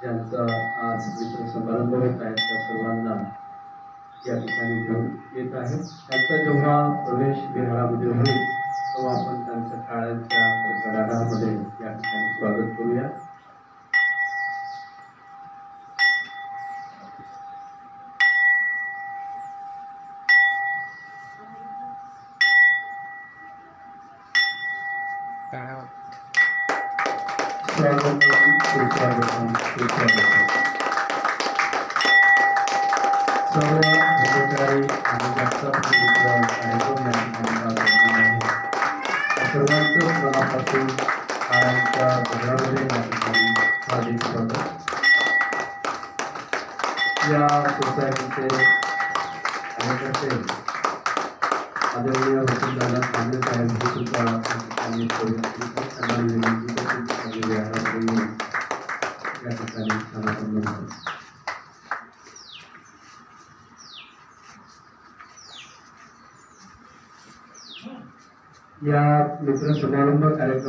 ज्यांचा आज मित्र समारंभ होत आहे त्या सर्वांना या ठिकाणी घेऊन येत आहे. त्यांचा जेव्हा प्रवेश विहारामध्ये होईल तेव्हा आपण त्यांच्या टाळ्यांच्या गडाडामध्ये या ठिकाणी स्वागत करूया. स्वागतम सर्व अधिकारी आणि जास्त कार्यक्रम या ठिकाणी सर्वांचं मनापासून टाळ्यांच्या गजरामध्ये या ठिकाणी हार्दिक स्वागत. या सोसायटीचे कार्यकर्ते आदरणीय वकीलदादा कांबळे साहेब हे सुद्धा या ठिकाणी समारंभ झाला. या मित्र समारंभ कार्यक्रम